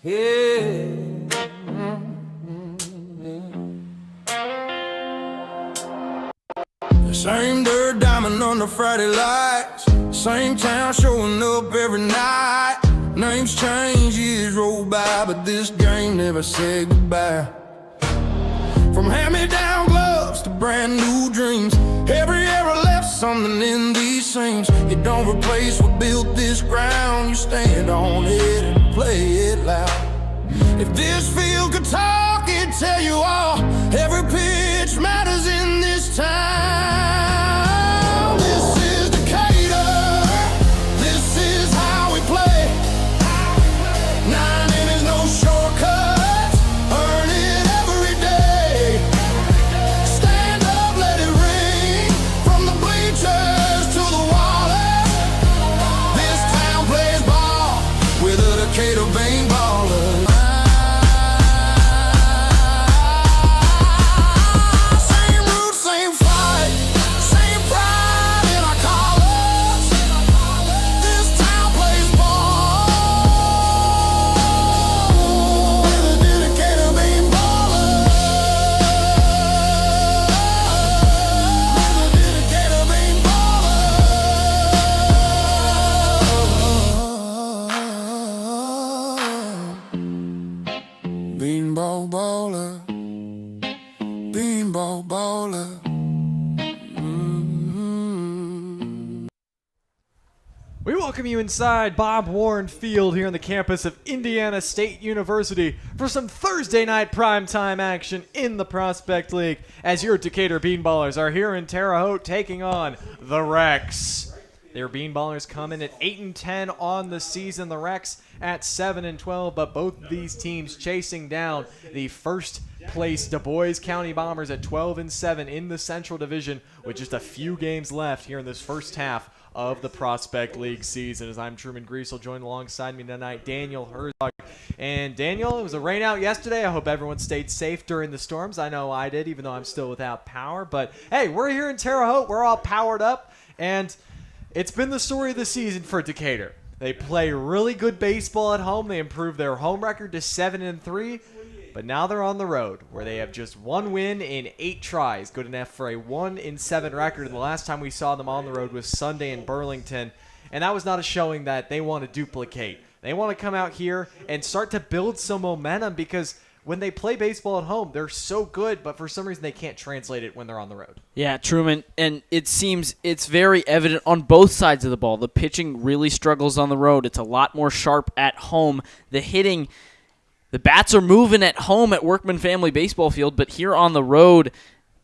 Yeah. Same dirt diamond on the Friday lights, same town showing up every night. Names change, years roll by, but this game never said goodbye. From hand-me-down gloves to brand new dreams, every era left something in these seams. You don't replace what built this ground, you stand on it and play it loud. If this field could talk, it'd tell you all. Every pitch matters in this town. This is Decatur, this is how we play. 9 innings, no shortcuts, earn it every day. Stand up, let it ring, from the bleachers to the wallers. This town plays ball with the Decatur Bean Ballers. Beanball baller, beanball baller. We welcome you inside Bob Warren Field here on the campus of Indiana State University for some Thursday night primetime action in the Prospect League as your Decatur Bean Ballers are here in Terre Haute taking on the Rex. Their Bean Ballers come in at 8-10 on the season. The Rex at 7-12, but both of these teams chasing down the first place Du Bois County Bombers at 12-7 in the Central Division with just a few games left here in this first half of the Prospect League season. As I'm Truman Griessel, joined alongside me tonight, Daniel Herzog. And Daniel, it was a rainout yesterday. I hope everyone stayed safe during the storms. I know I did, even though I'm still without power. But hey, we're here in Terre Haute. We're all powered up, and it's been the story of the season for Decatur. They play really good baseball at home. They improved their home record to 7-3, but now they're on the road where they have just one win in 8 tries. Good enough for a 1-7 record. And the last time we saw them on the road was Sunday in Burlington, and that was not a showing that they want to duplicate. They want to come out here and start to build some momentum because when they play baseball at home, they're so good, but for some reason they can't translate it when they're on the road. Yeah, Truman, and it seems it's very evident on both sides of the ball. The pitching really struggles on the road. It's a lot more sharp at home. The hitting, the bats are moving at home at Workman Family Baseball Field, but here on the road,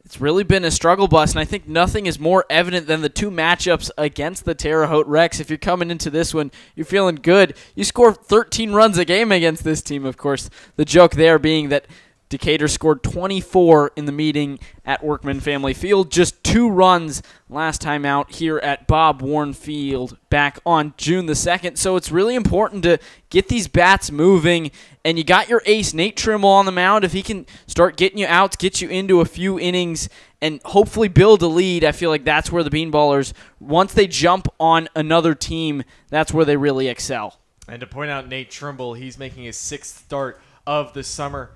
it's really been a struggle bus, and I think nothing is more evident than the two matchups against the Terre Haute Rex. If you're coming into this one, you're feeling good. You score 13 runs a game against this team, of course. The joke there being that Decatur scored 24 in the meeting at Workman Family Field, just 2 runs last time out here at Bob Warren Field back on June the 2nd. So it's really important to get these bats moving, and you got your ace, Nate Trimble, on the mound. If he can start getting you outs, get you into a few innings, and hopefully build a lead, I feel like that's where the Bean Ballers, once they jump on another team, that's where they really excel. And to point out Nate Trimble, he's making his 6th start of the summer.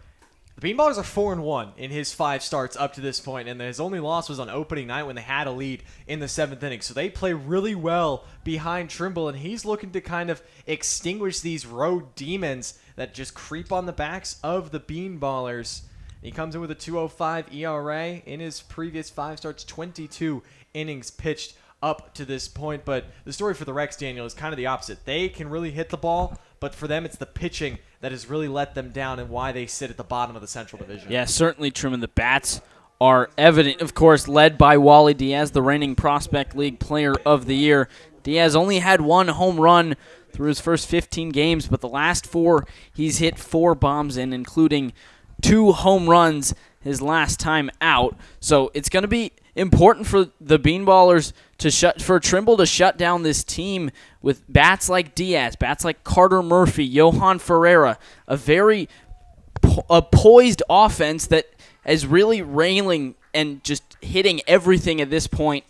The Bean Ballers are 4-1 in his 5 starts up to this point, and his only loss was on opening night when they had a lead in the 7th inning. So they play really well behind Trimble, and he's looking to kind of extinguish these road demons that just creep on the backs of the Bean Ballers. He comes in with a 2.05 ERA. In his previous 5 starts, 22 innings pitched up to this point. But the story for the Rex, Daniel, is kind of the opposite. They can really hit the ball, but for them it's the pitching that has really let them down and why they sit at the bottom of the Central Division. Yeah, certainly, Truman. The bats are evident, of course, led by Wally Diaz, the reigning Prospect League Player of the Year. Diaz only had 1 home run through his first 15 games, but the last 4 he's hit 4 bombs in, including 2 home runs his last time out. So it's going to be important for the Bean Ballers for Trimble to shut down this team with bats like Diaz, bats like Carter Murphy, Johan Ferreira, a very poised offense that is really railing and just hitting everything at this point.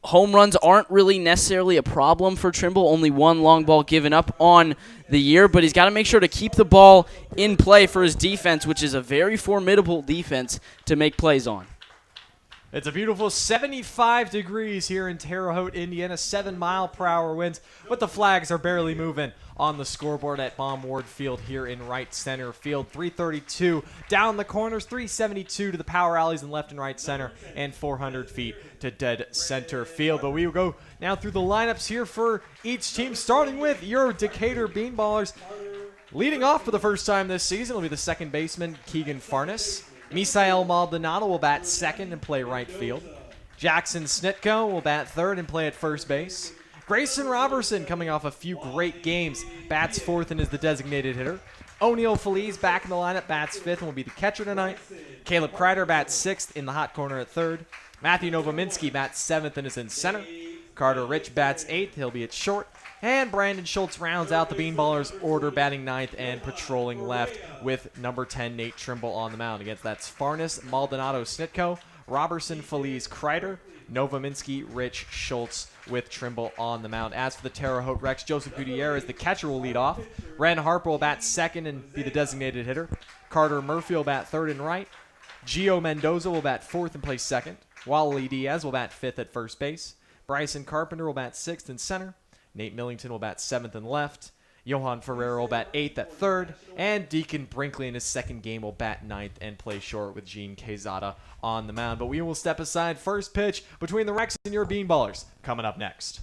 home runs aren't really necessarily a problem for Trimble. Only one long ball given up on the year, but he's got to make sure to keep the ball in play for his defense, which is a very formidable defense to make plays on. It's a beautiful 75 degrees here in Terre Haute, Indiana. 7-mile-per-hour winds, but the flags are barely moving on the scoreboard at Baum Ward Field here in right center field. 332 down the corners, 372 to the power alleys in left and right center, and 400 feet to dead center field. But we will go now through the lineups here for each team, starting with your Decatur Bean Ballers. Leading off for the first time this season will be the second baseman, Keegan Farnes. Misael Maldonado will bat second and play right field. Jackson Snitko will bat third and play at first base. Grayson Robertson, coming off a few great games, bats fourth and is the designated hitter. O'Neal Feliz back in the lineup, bats fifth and will be the catcher tonight. Caleb Kreider bats sixth in the hot corner at third. Matthew Novominski bats seventh and is in center. Carter Rich bats eighth, he'll be at short. And Brandon Schultz rounds out the Bean Ballers order, batting ninth and patrolling left with number 10, Nate Trimble, on the mound. Against that's Farnes, Maldonado, Snitko, Robertson, Feliz, Kreider, Novominski, Rich, Schultz with Trimble on the mound. As for the Terre Haute Rex, Joseph Gutierrez, the catcher, will lead off. Ren Harper will bat second and be the designated hitter. Carter Murphy will bat third and right. Gio Mendoza will bat fourth and play second. Wally Diaz will bat fifth at first base. Bryson Carpenter will bat sixth in center. Nate Millington will bat seventh and left. Johan Ferrero will bat eighth at third. And Deacon Brinkley in his second game will bat ninth and play short with Gene Quezada on the mound. But we will step aside. First pitch between the Rex and your Bean Ballers coming up next.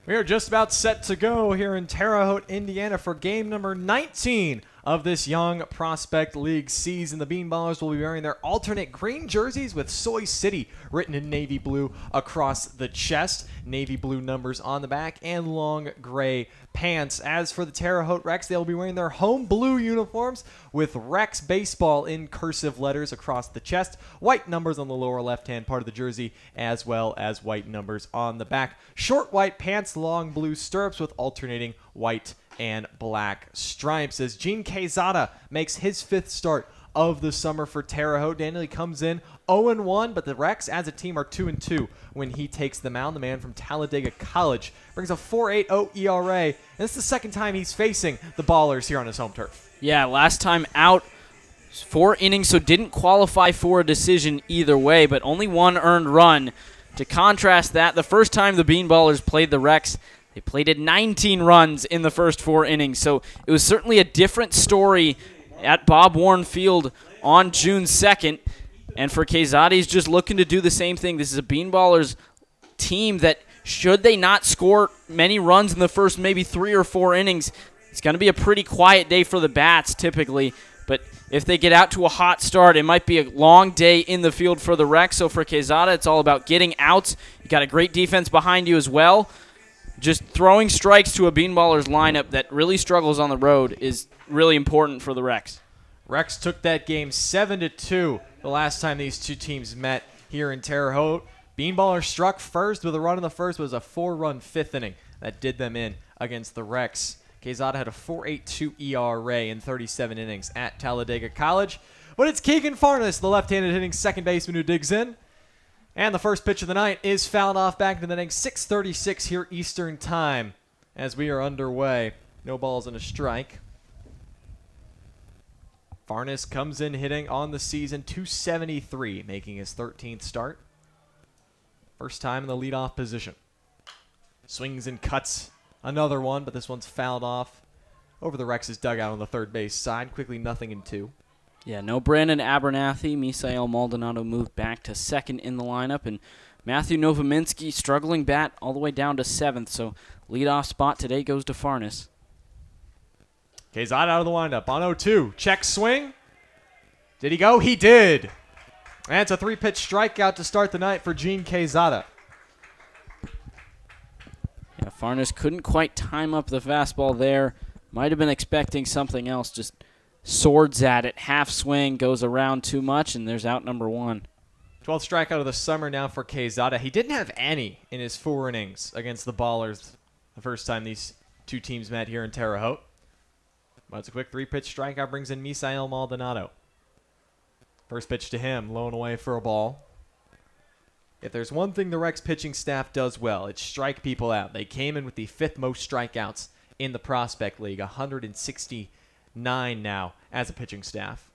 We are just about set to go here in Terre Haute, Indiana for game number 19 of this Young Prospect League season. The Bean Ballers will be wearing their alternate green jerseys with Soy City written in navy blue across the chest, navy blue numbers on the back, and long gray pants. As for the Terre Haute Rex, they'll be wearing their home blue uniforms with Rex Baseball in cursive letters across the chest, white numbers on the lower left-hand part of the jersey, as well as white numbers on the back. Short white pants, long blue stirrups with alternating white and black stripes as Gene Quezada makes his fifth start of the summer for Terre Haute. Daniel comes in 0-1, but the Rex as a team are 2-2 when he takes the mound. The man from Talladega College brings a 4.80 ERA, and it's the second time he's facing the Ballers here on his home turf. Yeah, last time out, 4 innings, so didn't qualify for a decision either way, but only 1 earned run. To contrast that, the first time the Bean Ballers played the Rex, they played at 19 runs in the first 4 innings. So it was certainly a different story at Bob Warren Field on June 2nd. And for Quezada, he's just looking to do the same thing. This is a Bean Ballers team that, should they not score many runs in the first maybe 3 or 4 innings, it's going to be a pretty quiet day for the bats typically. But if they get out to a hot start, it might be a long day in the field for the Rex. So for Quezada, it's all about getting outs. You got a great defense behind you as well. Just throwing strikes to a Bean Ballers lineup that really struggles on the road is really important for the Rex. Rex took that game 7-2 the last time these two teams met here in Terre Haute. Bean Ballers struck first with a run in the first, but it was a 4-run 5th inning that did them in against the Rex. Quezada had a 4.82 ERA in 37 innings at Talladega College. But it's Keegan Farnes, the left-handed hitting second baseman, who digs in. And the first pitch of the night is fouled off back into the inning. 6:36 here Eastern time as we are underway. No balls and a strike. Farnes comes in hitting on the season .273, making his 13th start. First time in the leadoff position. Swings and cuts another one, but this one's fouled off over the Rex's dugout on the third base side. Quickly 0-2. Yeah, no Brandon Abernathy. Misael Maldonado moved back to second in the lineup, and Matthew Novominski struggling bat all the way down to 7th, so leadoff spot today goes to Farnes. Quezada out of the windup on 0-2. Check swing. Did he go? He did. And it's a 3-pitch strikeout to start the night for Gene Quezada. Yeah, Farnes couldn't quite time up the fastball there. Might have been expecting something else. Just swords at it. Half swing, goes around too much, and there's out number 1. 12th strikeout of the summer now for Quezada. He didn't have any in his 4 innings against the Ballers the first time these two teams met here in Terre Haute. But it's a quick 3-pitch strikeout, brings in Misael Maldonado. First pitch to him, low and away for a ball. If there's one thing the Rex pitching staff does well, it's strike people out. They came in with the 5th most strikeouts in the Prospect League, 169 now as a pitching staff.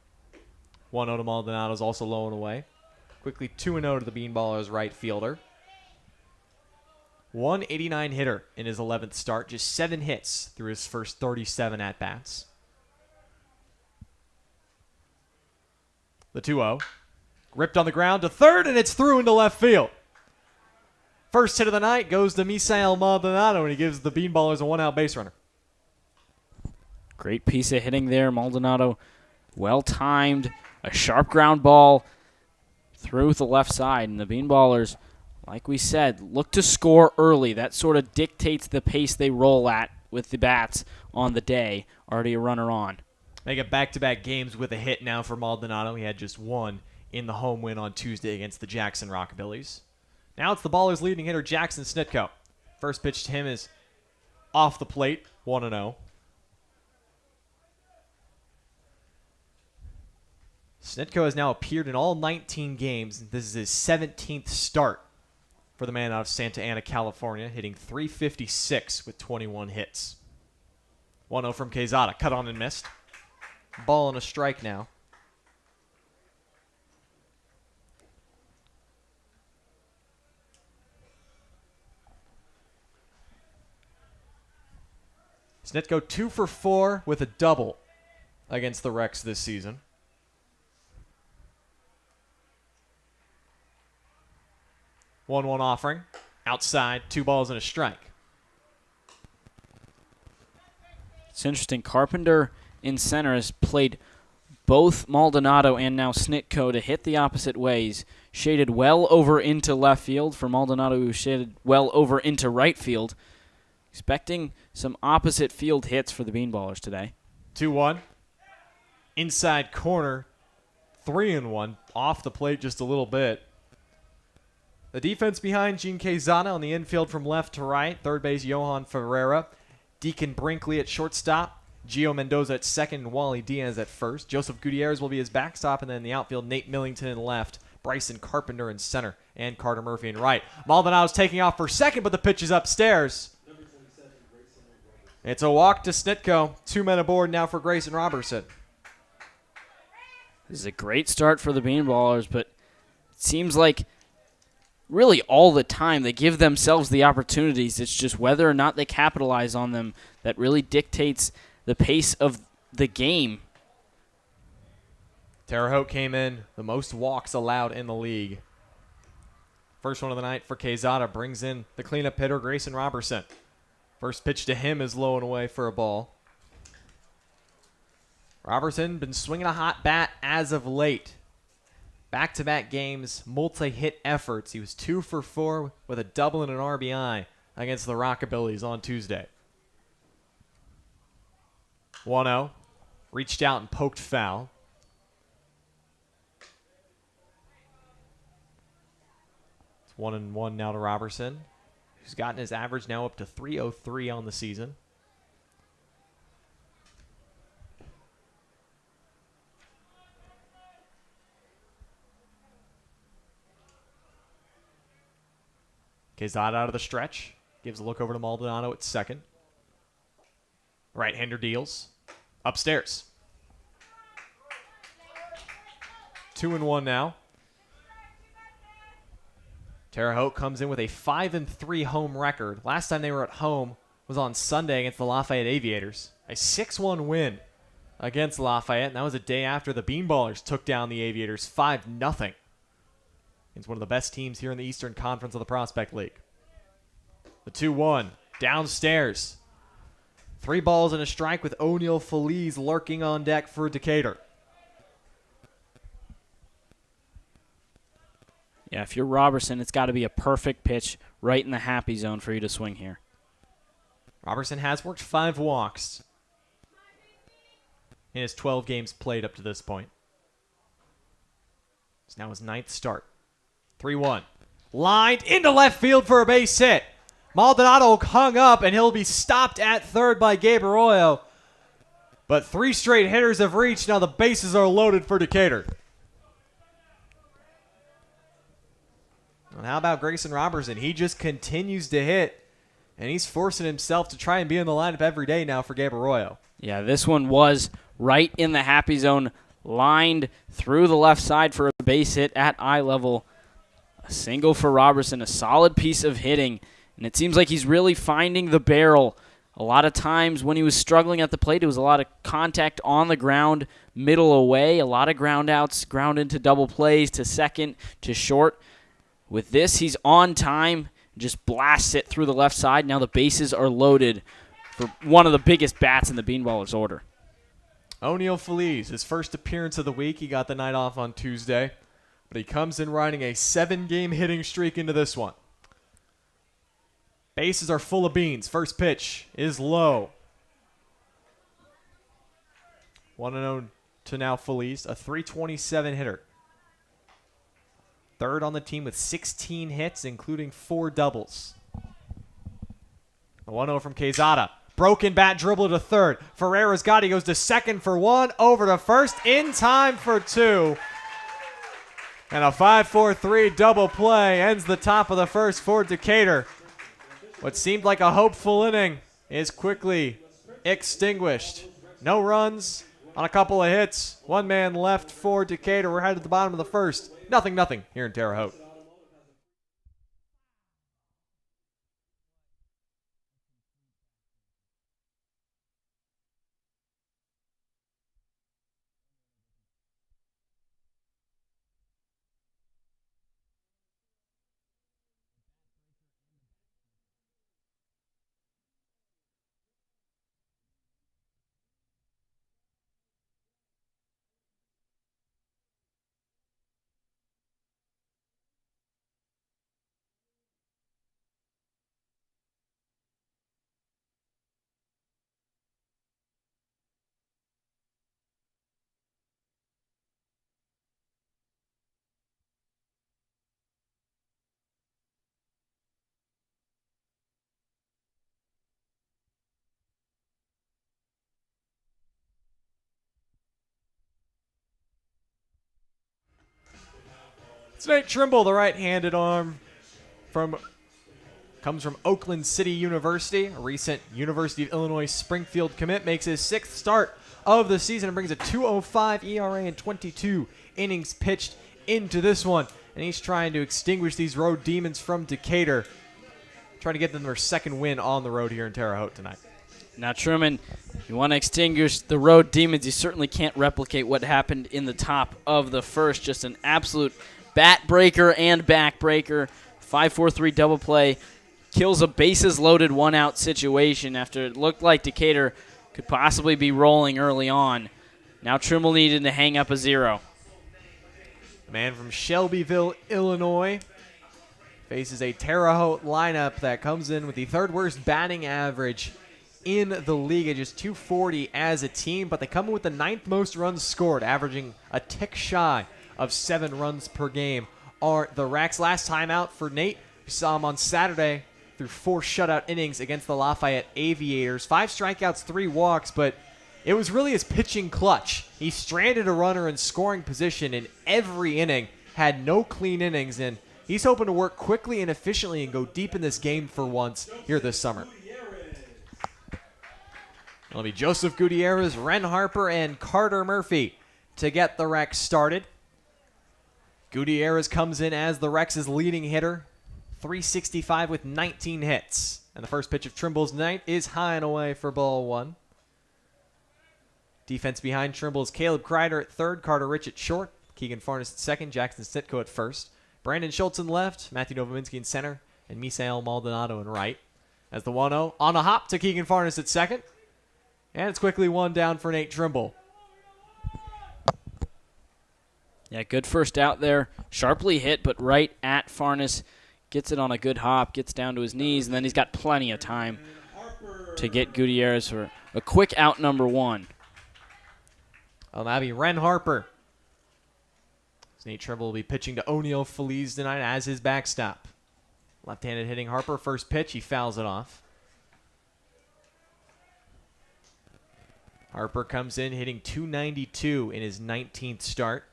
1-0 to Maldonado is also low and away. Quickly 2-0 to the Bean Ballers right fielder. 189 hitter in his 11th start, just 7 hits through his first 37 at-bats. The 2-0. Ripped on the ground to third, and it's through into left field. First hit of the night goes to Misael Maldonado, and he gives the Bean Ballers a 1-out base runner. Great piece of hitting there. Maldonado, well-timed, a sharp ground ball through the left side, and the Bean Ballers, like we said, look to score early. That sort of dictates the pace they roll at with the bats on the day. Already a runner on. They get back-to-back games with a hit now for Maldonado. He had just one in the home win on Tuesday against the Jackson Rockabillys. Now it's the Ballers' leading hitter, Jackson Snitko. First pitch to him is off the plate, 1-0. Snitko has now appeared in all 19 games. This is his 17th start for the man out of Santa Ana, California, hitting .356 with 21 hits. 1-0 from Quezada, cut on and missed. Ball and a strike now. Snitko 2 for 4 with a double against the Rex this season. 1-1 offering. Outside, 2 balls and a strike. It's interesting. Carpenter in center has played both Maldonado and now Snitko to hit the opposite ways. Shaded well over into left field. For Maldonado, who shaded well over into right field. Expecting some opposite field hits for the Bean Ballers today. 2-1. Inside corner. 3-1. Off the plate just a little bit. The defense behind Gene Quezada on the infield from left to right. Third base, Johan Ferreira. Deacon Brinkley at shortstop. Gio Mendoza at second and Wally Diaz at first. Joseph Gutierrez will be his backstop, and then in the outfield, Nate Millington in left, Bryson Carpenter in center, and Carter Murphy in right. Maldonado's taking off for second, but the pitch is upstairs. It's a walk to Snitko. 2 men aboard now for Grayson Robertson. This is a great start for the Bean Ballers, but it seems like really all the time they give themselves the opportunities. It's just whether or not they capitalize on them that really dictates the pace of the game. Terre Haute came in the most walks allowed in the league. First one of the night for Quezada brings in the cleanup hitter, Grayson Robertson. First pitch to him is low and away for a ball. Robertson been swinging a hot bat as of late. Back-to-back games, multi-hit efforts. He was 2 for 4 with a double and an RBI against the Rockabillys on Tuesday. 1-0. Reached out and poked foul. It's 1-1 now to Robertson, who's gotten his average now up to .303 on the season. Quezada out of the stretch. Gives a look over to Maldonado at second. Right-hander deals. Upstairs. 2-1 now. Terre Haute comes in with a 5-3 home record. Last time they were at home was on Sunday against the Lafayette Aviators. A 6-1 win against Lafayette, and that was a day after the Bean Ballers took down the Aviators 5-0. It's one of the best teams here in the Eastern Conference of the Prospect League. The 2-1 downstairs. 3 balls and a strike with O'Neal Feliz lurking on deck for Decatur. Yeah, if you're Robertson, it's got to be a perfect pitch right in the happy zone for you to swing here. Robertson has worked 5 walks in his 12 games played up to this point. It's now his 9th start. 3-1. Lined into left field for a base hit. Maldonado hung up, and he'll be stopped at third by Gabe Arroyo. But 3 straight hitters have reached. Now the bases are loaded for Decatur. And how about Grayson Robertson? He just continues to hit, and he's forcing himself to try and be in the lineup every day now for Gabe Arroyo. Yeah, this one was right in the happy zone, lined through the left side for a base hit at eye level. A single for Robertson, a solid piece of hitting, and it seems like he's really finding the barrel. A lot of times when he was struggling at the plate, it was a lot of contact on the ground, middle away, a lot of ground outs, ground into double plays, to second, to short. With this, he's on time, just blasts it through the left side. Now the bases are loaded for one of the biggest bats in the Bean Ballers order. O'Neal Feliz, his first appearance of the week. He got the night off on Tuesday, but he comes in riding a 7-game hitting streak into this one. Bases are full of beans. First pitch is low. 1-0 to now Feliz, a .327 hitter. Third on the team with 16 hits, including 4 doubles. A 1-0 from Quezada. Broken bat dribble to third. Ferreira's got it. He goes to second for 1. Over to first. In time for 2. And a 5-4-3 double play ends the top of the first for Decatur. What seemed like a hopeful inning is quickly extinguished. No runs on a couple of hits. 1 man left for Decatur. We're headed to the bottom of the first. 0-0 here in Terre Haute. It's Nate Trimble, the right-handed arm comes from Oakland City University, a recent University of Illinois Springfield commit, makes his 6th start of the season and brings a 2.05 ERA and 22 innings pitched into this one. And he's trying to extinguish these road demons from Decatur, trying to get them their 2nd win on the road here in Terre Haute tonight. Now, Truman, if you want to extinguish the road demons, you certainly can't replicate what happened in the top of the first. Just an absolute bat breaker and back breaker. 5-4-3 double play. Kills a bases-loaded 1-out situation after it looked like Decatur could possibly be rolling early on. Now Trimble needed to hang up a 0. Man from Shelbyville, Illinois, faces a Terre Haute lineup that comes in with the 3rd worst batting average in the league at just 240 as a team, but they come in with the 9th most runs scored, averaging a tick shy of 7 runs per game. Are the Rex. Last time out for Nate, we saw him on Saturday through 4 shutout innings against the Lafayette Aviators. 5 strikeouts, 3 walks, but it was really his pitching clutch. He stranded a runner in scoring position in every inning, had no clean innings, and he's hoping to work quickly and efficiently and go deep in this game for once here this summer. It'll be Joseph Gutierrez, Ren Harper, and Carter Murphy to get the Rex started. Gutierrez comes in as the Rex's leading hitter, 365 with 19 hits. And the first pitch of Trimble's night is high and away for ball 1. Defense behind Trimble is Caleb Kreider at 3rd, Carter Rich at short, Keegan Farnes at 2nd, Jackson Sitko at 1st, Brandon Schultz in left, Matthew Novominski in center, and Misael Maldonado in right. As the 1-0 on a hop to Keegan Farnes at 2nd. And it's quickly 1 down for Nate Trimble. Yeah, good first out there. Sharply hit, but right at Farnes. Gets it on a good hop, gets down to his knees, and then he's got plenty of time to get Gutierrez for a quick out number 1. Well, that'll be Ren Harper. Nate Trimble will be pitching to O'Neal Feliz tonight as his backstop. Left-handed hitting Harper. First pitch, he fouls it off. Harper comes in hitting .292 in his 19th start.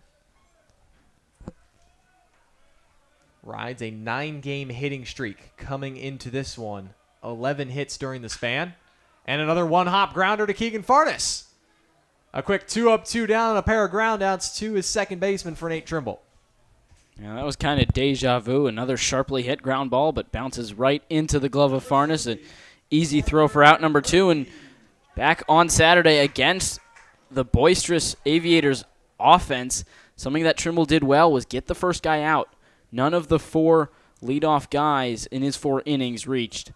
Rides a 9-game hitting streak coming into this one. 11 hits during the span. And another 1-hop grounder to Keegan Farnes. A quick 2 up, 2 down, and a pair of ground outs to his second baseman for Nate Trimble. Yeah, that was kind of deja vu. Another sharply hit ground ball, but bounces right into the glove of Farnes. An easy throw for out number 2. And back on Saturday against the boisterous Aviators offense, something that Trimble did well was get the first guy out. None of the 4 leadoff guys in his 4 innings reached.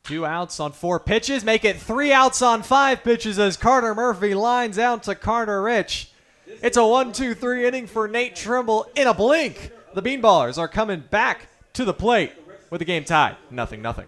2 outs on 4 pitches. Make it 3 outs on 5 pitches as Carter Murphy lines out to Carter Rich. It's a 1-2-3 inning for Nate Trimble in a blink. The Bean Ballers are coming back to the plate with the game tied. 0-0.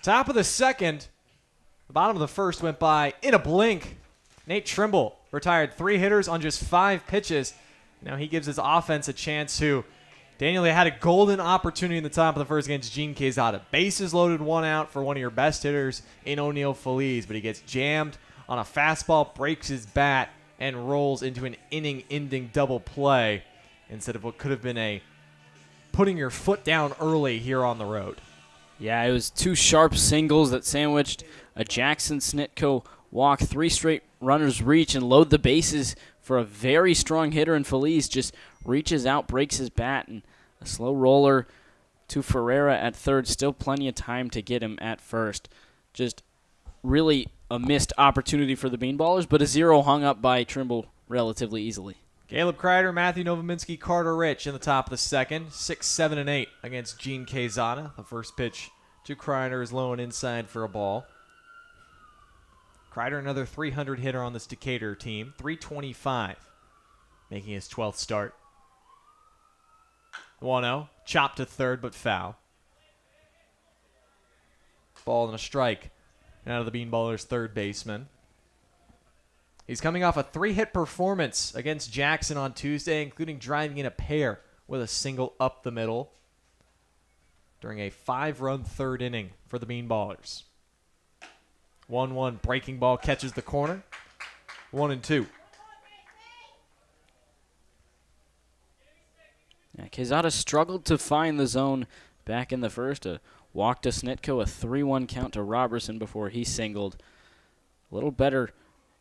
Top of the second. The bottom of the first went by in a blink. Nate Trimble retired 3 hitters on just 5 pitches. Now he gives his offense a chance to Daniel, they had a golden opportunity in the top of the first against Gene Quezada. Bases loaded, one out for one of your best hitters in O'Neal Feliz, but he gets jammed on a fastball, breaks his bat, and rolls into an inning-ending double play instead of what could have been a putting your foot down early here on the road. Yeah, it was two sharp singles that sandwiched a Jackson Snitko walk, 3 straight runners reach, and load the bases for a very strong hitter in Feliz. Just reaches out, breaks his bat, and a slow roller to Ferreira at third. Still plenty of time to get him at first. Just really a missed opportunity for the Bean Ballers, but a 0 hung up by Trimble relatively easily. Caleb Kreider, Matthew Novominski, Carter Rich in the top of the second. 6, 7, and 8 against Gene Quezada. The first pitch to Kreider is low and inside for a ball. Kreider, another 300 hitter on this Decatur team. 325, making his 12th start. 1-0, chopped to third, but foul. Ball and a strike out of the Bean Ballers' third baseman. He's coming off a 3-hit performance against Jackson on Tuesday, including driving in a pair with a single up the middle during a 5-run third inning for the Bean Ballers. 1-1 breaking ball catches the corner. 1-2. Yeah, Quezada struggled to find the zone back in the first. A walk to Snitko, a 3-1 count to Robertson before he singled. A little better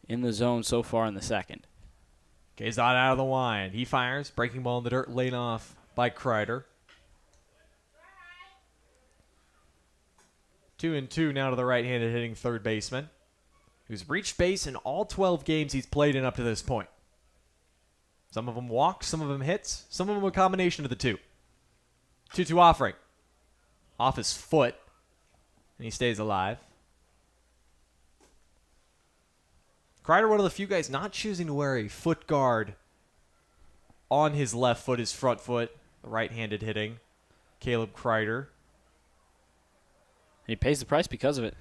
in the zone so far in the second. Quezada out of the line. He fires. Breaking ball in the dirt, laid off by Kreider. 2-2 now to the right-handed hitting third baseman, who's reached base in all 12 games he's played in up to this point. Some of them walks, some of them hits, some of them a combination of the two. 2-2 offering. Off his foot, and he stays alive. Kreider, one of the few guys not choosing to wear a foot guard on his left foot, his front foot, right-handed hitting. Caleb Kreider. He pays the price because of it.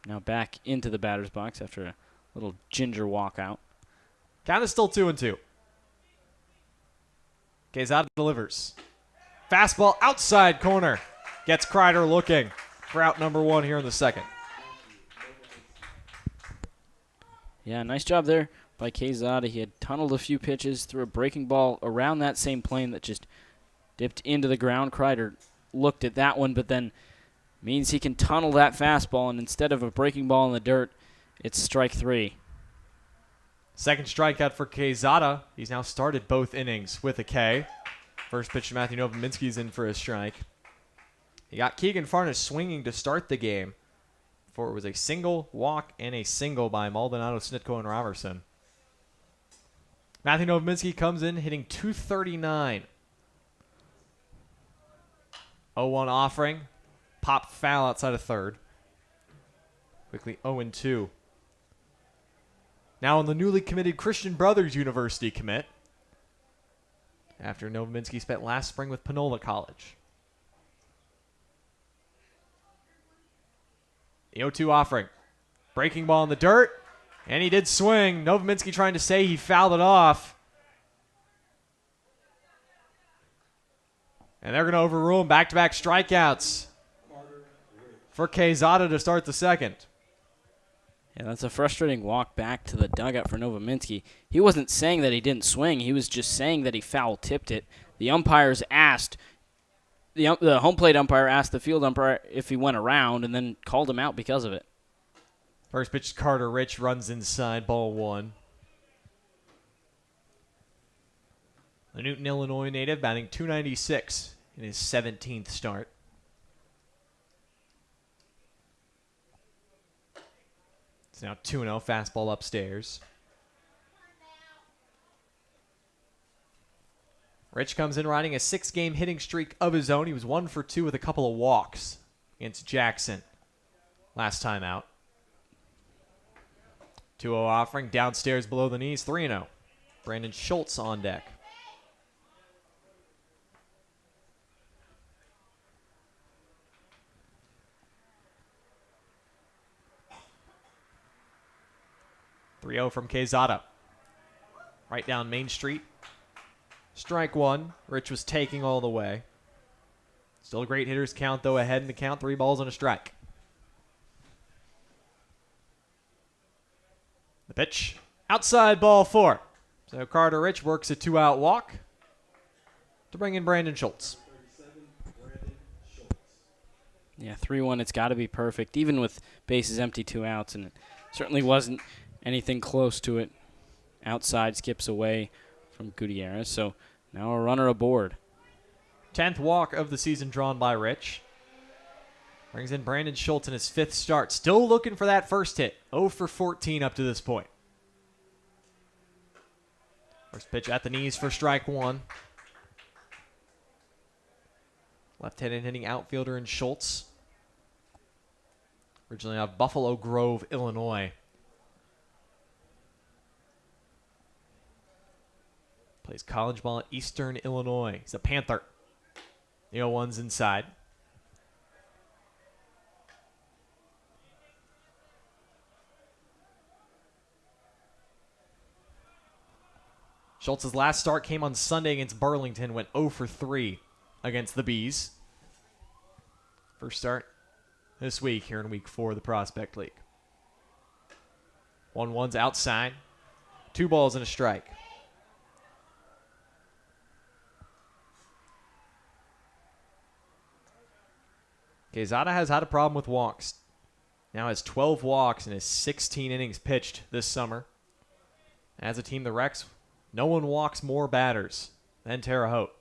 Now back into the batter's box after a little ginger walkout. Count is still 2-2. Quezada delivers. Fastball outside corner. Gets Kreider looking for out number 1 here in the second. Yeah, nice job there by Quezada. He had tunneled a few pitches, threw a breaking ball around that same plane that just dipped into the ground. Kreider looked at that one, but then means he can tunnel that fastball, and instead of a breaking ball in the dirt, it's strike 3. Second strikeout for Quezada. He's now started both innings with a K. First pitch to Matthew Novominski's in for a strike. He got Keegan Farnish swinging to start the game before it was a single, walk, and a single by Maldonado, Snitko, and Robertson. Matthew Novominski comes in hitting .239. 0-1 offering. Pop foul outside of third. Quickly 0-2. Now on the newly committed Christian Brothers University commit, after Novominski spent last spring with Panola College. The 0-2 offering. Breaking ball in the dirt, and he did swing. Novominski trying to say he fouled it off. And they're going to overrule him. Back-to-back strikeouts for Quezada to start the second. Yeah, that's a frustrating walk back to the dugout for Novominski. He wasn't saying that he didn't swing. He was just saying that he foul-tipped it. The umpires asked, the home plate umpire asked the field umpire if he went around and then called him out because of it. First pitch, Carter Rich runs inside, ball 1. The Newton, Illinois native batting .296 in his 17th start. It's now 2-0, fastball upstairs. Rich comes in riding a 6-game hitting streak of his own. He was 1 for 2 with a couple of walks against Jackson last time out. 2-0 offering, downstairs below the knees, 3-0. Brandon Schultz on deck. .3-0 from Quezada. Right down Main Street Strike one. Rich was taking all the way. Still a great hitter's count, though, ahead in the count. 3 balls and a strike. The pitch. Outside ball 4. So Carter Rich works a 2-out walk to bring in Brandon Schultz. Yeah, 3-1, it's got to be perfect, even with bases empty, 2 outs, and it certainly wasn't anything close to it. Outside skips away from Gutierrez, so now a runner aboard. 10th walk of the season drawn by Rich. Brings in Brandon Schultz in his 5th start. Still looking for that first hit. 0 for 14 up to this point. First pitch at the knees for strike 1. Left-handed hitting outfielder in Schultz. Originally out of Buffalo Grove, Illinois. Plays college ball at Eastern Illinois. He's a Panther. The 0-1's inside. Schultz's last start came on Sunday against Burlington, went 0 for 3 against the Bees. First start this week here in week 4 of the Prospect League. 1-1's outside. 2 balls and a strike. Quezada has had a problem with walks. Now has 12 walks in his 16 innings pitched this summer. As a team, the Rex, no one walks more batters than Terre Haute.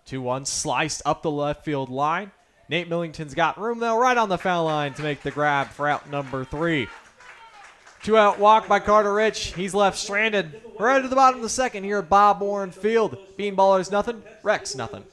2-1 sliced up the left field line. Nate Millington's got room, though, right on the foul line to make the grab for out number 3. 2-out walk by Carter Rich. He's left stranded right at the bottom of the second here at Bob Warren Field. Bean Ballers nothing, Rex nothing.